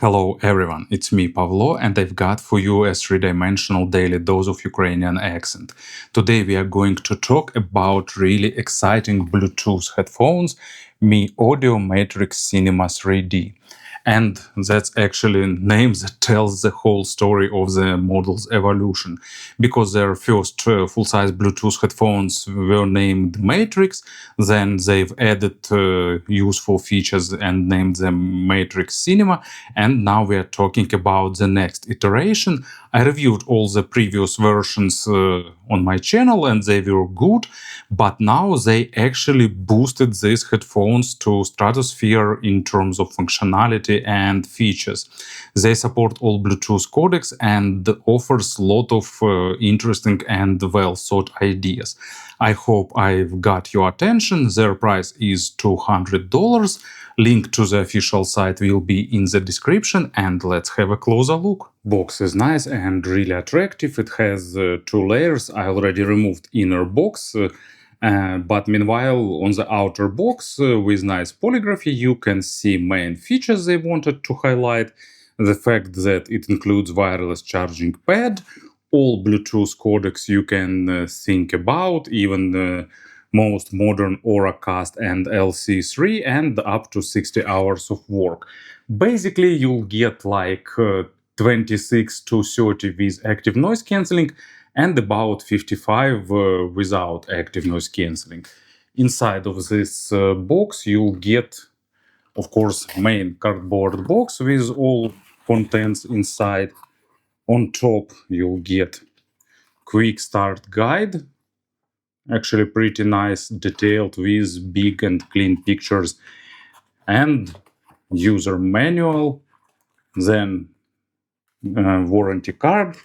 Hello everyone, it's me Pavlo and I've got for you a three-dimensional daily dose of Ukrainian accent. Today we are going to talk about really exciting Bluetooth headphones, MEEAudio Matrix Cinema 3D. And that's actually a name that tells the whole story of the model's evolution, because their first full-size Bluetooth headphones were named Matrix, then they've added useful features and named them Matrix Cinema, and now we are talking about the next iteration. I reviewed all the previous versions on my channel and they were good, but now they actually boosted these headphones to stratosphere in terms of functionality and features. They support all Bluetooth codecs and offers a lot of interesting and well thought ideas. I hope I've got your attention. Their price is $200. Link to the official site will be in the description, and let's have a closer look. Box is nice and really attractive. It has two layers. I already removed inner box, but meanwhile on the outer box with nice polygraphy you can see main features they wanted to highlight. The fact that it includes wireless charging pad, all Bluetooth codecs you can think about, even most modern Auracast and LC3, and up to 60 hours of work. Basically, you'll get like 26 to 30 with active noise cancelling and about 55 without active noise cancelling. Inside of this box, you'll get, of course, main cardboard box with all contents inside. On top, you'll get quick start guide, actually pretty nice, detailed with big and clean pictures, and user manual, then warranty card,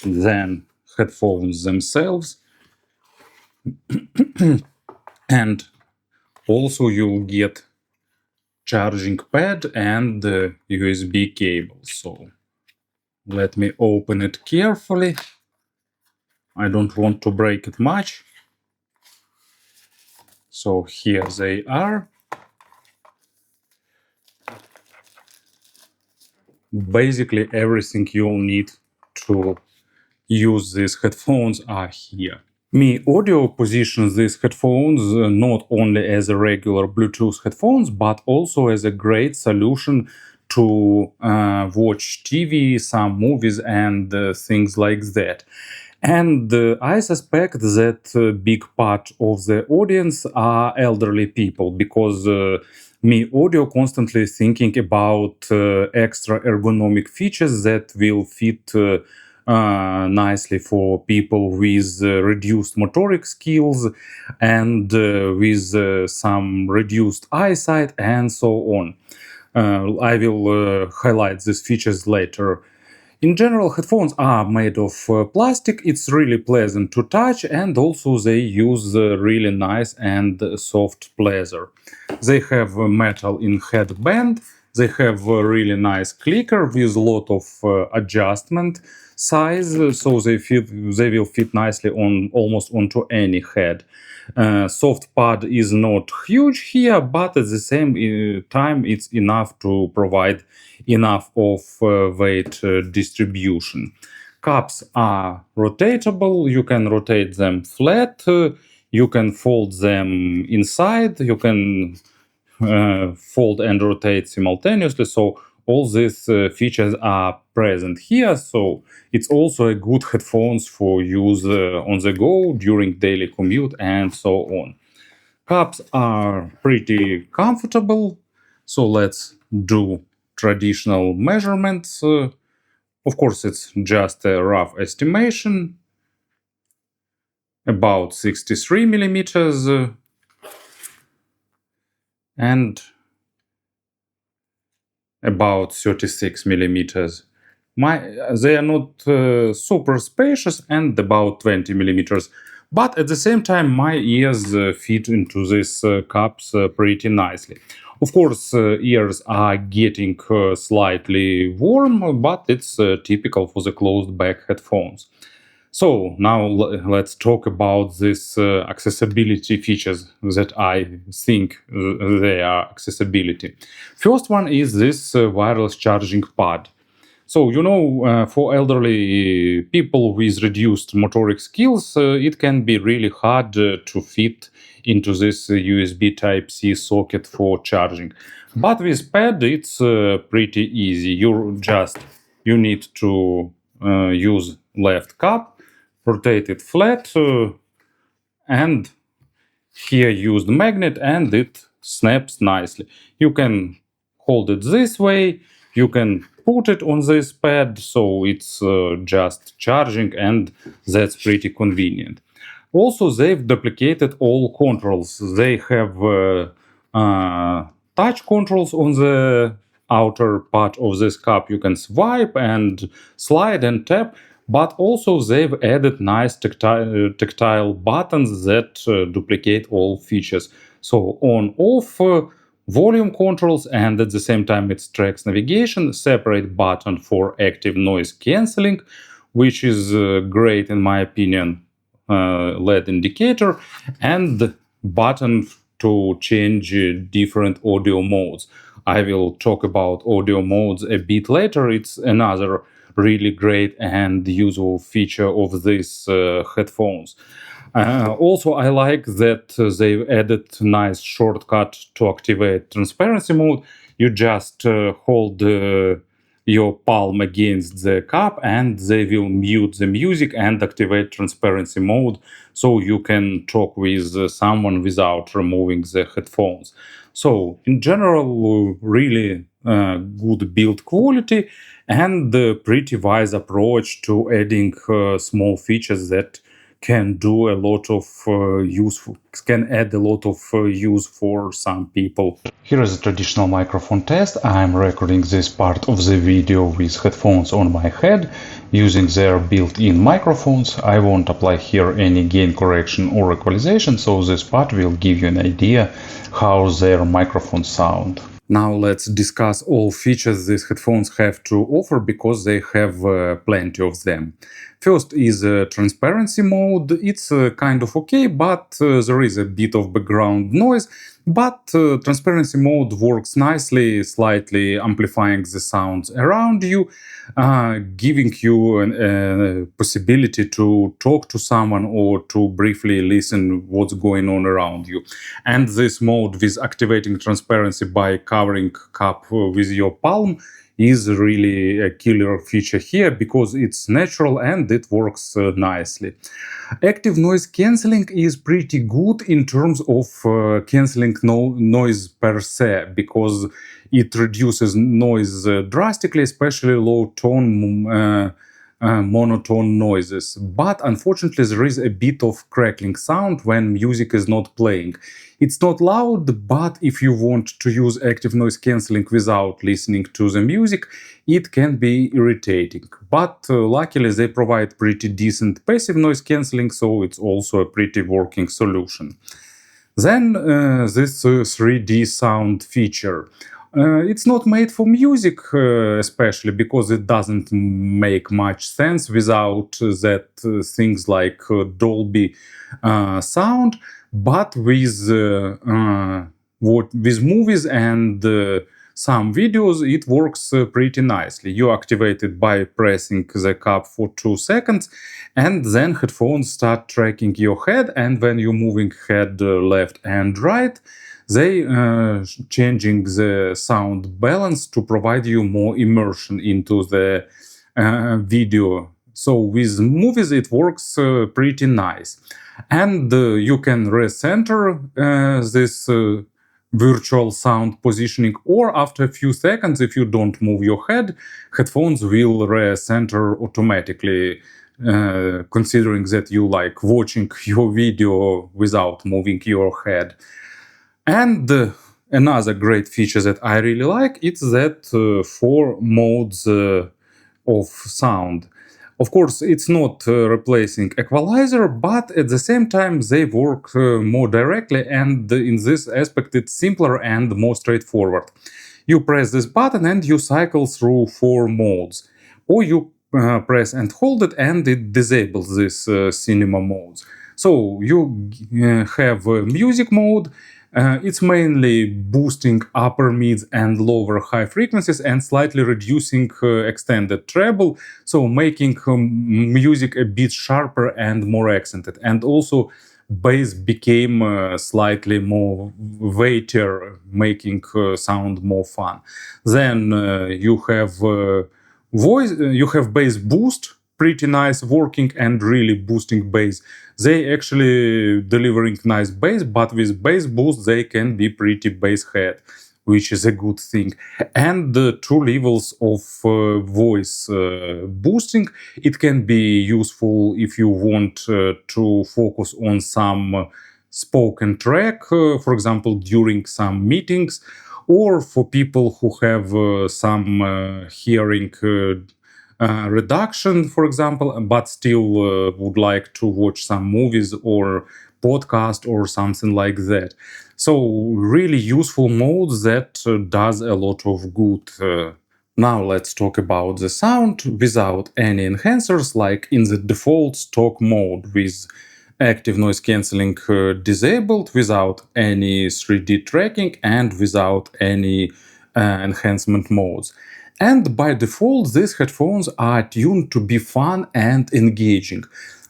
then headphones themselves, and also you'll get charging pad and USB cable. So let me open it carefully. I don't want to break it much. So here they are. Basically everything you'll need to use these headphones are here. MEEAudio positions these headphones not only as a regular Bluetooth headphones, but also as a great solution to watch TV, some movies, and things like that. And I suspect that a big part of the audience are elderly people, because MEEAudio constantly thinking about extra ergonomic features that will fit nicely for people with reduced motoric skills and with some reduced eyesight and so on. I will highlight these features later. In general, headphones are made of plastic. It's really pleasant to touch, and also they use really nice and soft pleather. They have metal in headband. They have a really nice clicker with a lot of adjustment size, so they will fit nicely on almost onto any head. Soft pad is not huge here, but at the same time it's enough to provide enough of weight distribution. Cups are rotatable. You can rotate them flat. You can fold them inside. You can fold and rotate simultaneously. So all these features are present here. So it's also a good headphones for use on the go during daily commute and so on. Cups are pretty comfortable. So let's do traditional measurements. Of course, it's just a rough estimation. About 63 millimeters and about 36 millimeters. They are not super spacious, and about 20 millimeters. But at the same time, my ears fit into these cups pretty nicely. Of course, ears are getting slightly warm, but it's typical for the closed back headphones. So now let's talk about this accessibility features that I think they are accessibility. First one is this wireless charging pad. So, for elderly people with reduced motoric skills, it can be really hard to fit into this USB Type-C socket for charging. But with pad, it's pretty easy. You need to use left cup, rotate it flat, and here use the magnet, and it snaps nicely. You can hold it this way, you can put it on this pad, so it's just charging, and that's pretty convenient. Also, they've duplicated all controls. They have touch controls on the outer part of this cup. You can swipe and slide and tap, but also they've added nice tactile buttons that duplicate all features. So on off volume controls, and at the same time it tracks navigation, separate button for active noise cancelling, which is great in my opinion, LED indicator, and button to change different audio modes. I will talk about audio modes a bit later. It's another really great and useful feature of these headphones. Also, I like that they've added nice shortcut to activate transparency mode. You just hold your palm against the cup, and they will mute the music and activate transparency mode, so you can talk with someone without removing the headphones. So in general, really good build quality and a pretty wise approach to adding small features that can do a lot of can add a lot of use for some people. Here is a traditional microphone test. I'm recording this part of the video with headphones on my head using their built-in microphones. I won't apply here any gain correction or equalization, so this part will give you an idea how their microphones sound. Now let's discuss all features these headphones have to offer, because they have plenty of them. First is transparency mode. It's kind of okay, but there is a bit of background noise. But transparency mode works nicely, slightly amplifying the sounds around you, giving you a possibility to talk to someone or to briefly listen what's going on around you. And this mode with activating transparency by covering cup with your palm is really a killer feature here, because it's natural and it works nicely. Active noise cancelling is pretty good in terms of cancelling noise per se, because it reduces noise drastically, especially low tone monotone noises. But unfortunately, there is a bit of crackling sound when music is not playing. It's not loud, but if you want to use active noise cancelling without listening to the music, it can be irritating. But luckily, they provide pretty decent passive noise cancelling, so it's also a pretty working solution. Then this 3D sound feature. It's not made for music, especially because it doesn't make much sense without that things like Dolby sound. But with movies and some videos, it works pretty nicely. You activate it by pressing the cup for 2 seconds, and then headphones start tracking your head. And when you're moving head left and right, they changing the sound balance to provide you more immersion into the video. So with movies it works pretty nice. And you can recenter this virtual sound positioning, or after a few seconds, if you don't move your head, headphones will recenter automatically, considering that you like watching your video without moving your head. And another great feature that I really like is that 4 modes of sound. Of course, it's not replacing equalizer, but at the same time they work more directly, and in this aspect it's simpler and more straightforward. You press this button and you cycle through 4 modes. Or you press and hold it, and it disables this cinema modes. So you have music mode. It's mainly boosting upper mids and lower high frequencies and slightly reducing extended treble, so making music a bit sharper and more accented. And also bass became slightly more weightier, making sound more fun. Then you have bass boost, pretty nice working and really boosting bass. They actually delivering nice bass, but with bass boost they can be pretty bass head, which is a good thing. And the two levels of voice boosting, it can be useful if you want to focus on some spoken track, for example, during some meetings, or for people who have some hearing reduction, for example, but still would like to watch some movies or podcast or something like that. So really useful mode that does a lot of good. Now let's talk about the sound without any enhancers, like in the default stock mode with active noise cancelling disabled, without any 3D tracking and without any enhancement modes. And by default, these headphones are tuned to be fun and engaging.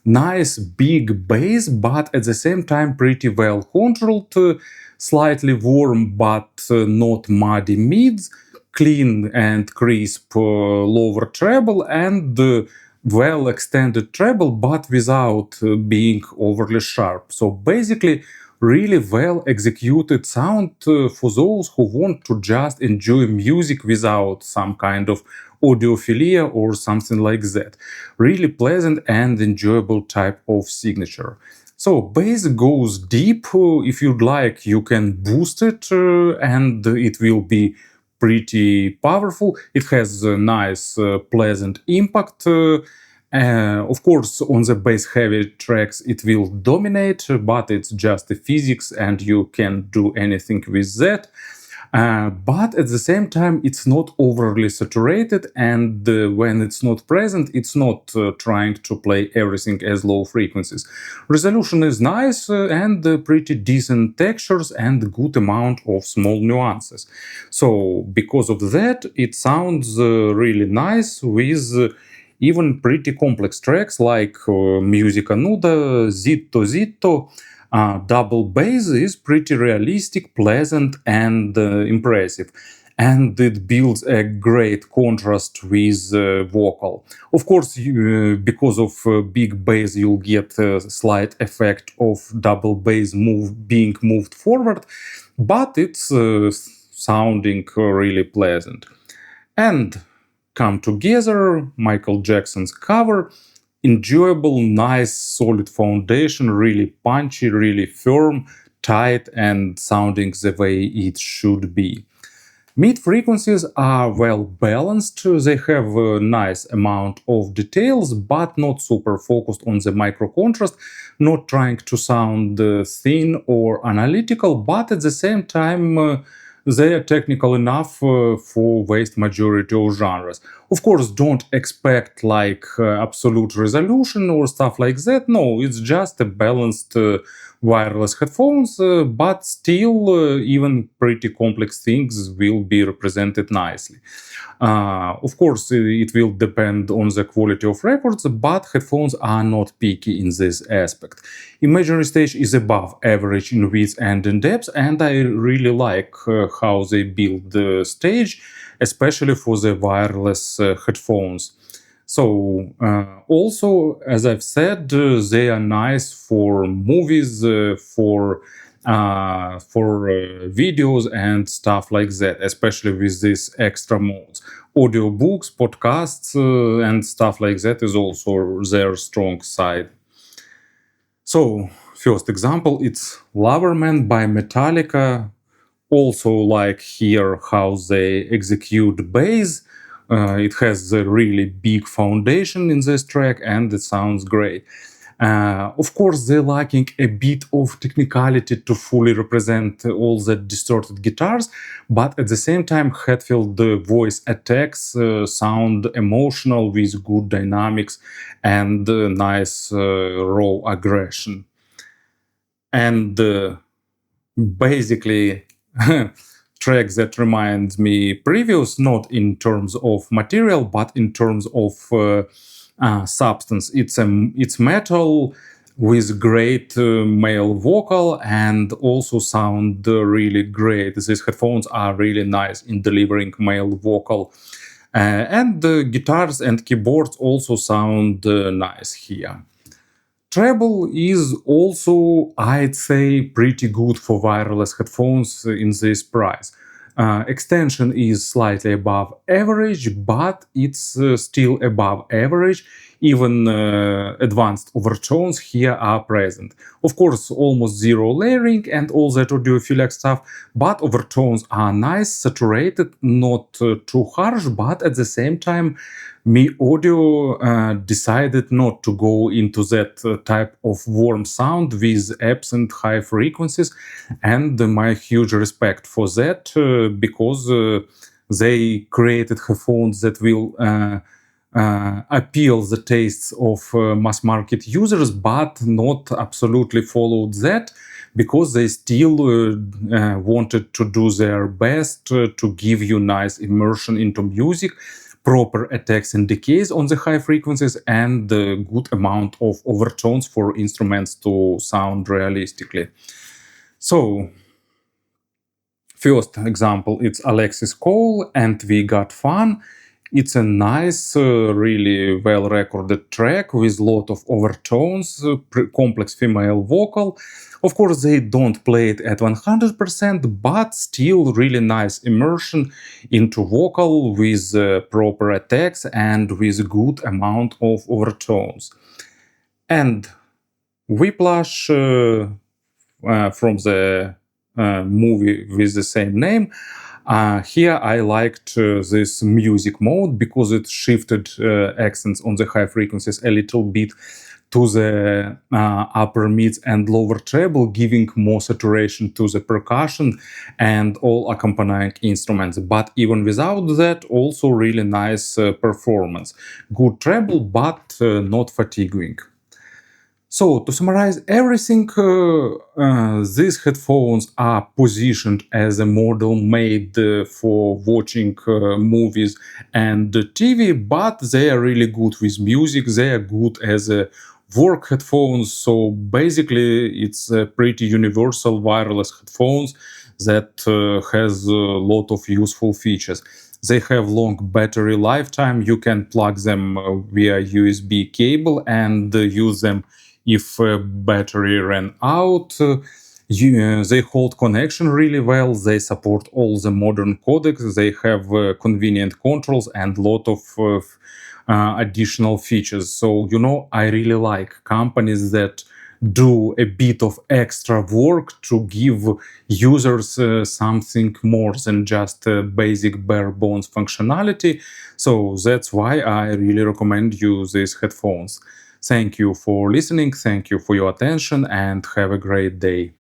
Nice big bass, but at the same time pretty well controlled, slightly warm but not muddy mids, clean and crisp lower treble, and well extended treble, but without being overly sharp. So basically, really well executed sound for those who want to just enjoy music without some kind of audiophilia or something like that. Really pleasant and enjoyable type of signature. So bass goes deep. If you'd like, you can boost it and it will be pretty powerful. It has a nice pleasant impact. Of course, on the bass heavy tracks it will dominate, but it's just the physics and you can't do anything with that. But at the same time, it's not overly saturated, and when it's not present, it's not trying to play everything as low frequencies. Resolution is nice and pretty decent textures and good amount of small nuances. So because of that, it sounds really nice with even pretty complex tracks like Musica, Nuda, Zitto. Double bass is pretty realistic, pleasant, and impressive. And it builds a great contrast with vocal. Of course, because of big bass, you'll get a slight effect of double bass being moved forward, but it's sounding really pleasant. And come together, Michael Jackson's cover, enjoyable, nice, solid foundation, really punchy, really firm, tight, and sounding the way it should be. Mid frequencies are well balanced. They have a nice amount of details, but not super focused on the micro contrast, not trying to sound thin or analytical, but at the same time they are technical enough for vast majority of genres. Of course, don't expect like absolute resolution or stuff like that. No, it's just a balanced wireless headphones, but still even pretty complex things will be represented nicely. Of course, it will depend on the quality of records, but headphones are not picky in this aspect. Imaginary stage is above average in width and in depth, and I really like how they build the stage, especially for the wireless headphones. So also, as I've said, they are nice for movies, for videos and stuff like that, especially with these extra modes. Audiobooks, podcasts, and stuff like that is also their strong side. So, first example, it's Loverman by Metallica. Also like here how they execute bass. It has a really big foundation in this track and it sounds great. Of course, they're lacking a bit of technicality to fully represent all the distorted guitars, but at the same time, Hetfield voice attacks sound emotional with good dynamics and nice raw aggression. And basically, track that reminds me previous, not in terms of material, but in terms of substance. It's metal with great male vocal and also sound really great. These headphones are really nice in delivering male vocal. And the guitars and keyboards also sound nice here. Treble is also, I'd say, pretty good for wireless headphones in this price. Extension is slightly above average, but it's still above average. Even advanced overtones here are present. Of course, almost zero layering and all that audiophilic stuff, but overtones are nice, saturated, not too harsh, but at the same time, MEEAudio decided not to go into that type of warm sound with absent high frequencies, and my huge respect for that because they created headphones that will appeal the tastes of mass market users, but not absolutely followed that because they still wanted to do their best to give you nice immersion into music, proper attacks and decays on the high frequencies, and a good amount of overtones for instruments to sound realistically. So, first example, it's Alexis Cole, and We Got Fun. It's a nice, really well-recorded track with a lot of overtones, complex female vocal. Of course, they don't play it at 100%, but still really nice immersion into vocal with proper attacks and with good amount of overtones. And Whiplash from the movie with the same name. Here I liked this music mode because it shifted accents on the high frequencies a little bit to the upper mids and lower treble, giving more saturation to the percussion and all accompanying instruments. But even without that, also really nice performance. Good treble, but not fatiguing. So, to summarize everything, these headphones are positioned as a model made for watching movies and TV, but they are really good with music. They are good as work headphones. So, basically, it's a pretty universal wireless headphones that has a lot of useful features. They have long battery lifetime. You can plug them via USB cable and use them if battery ran out. They hold connection really well. They support all the modern codecs. They have convenient controls and lot of additional features. So, I really like companies that do a bit of extra work to give users something more than just basic bare bones functionality. So that's why I really recommend you these headphones. Thank you for listening, thank you for your attention, and have a great day.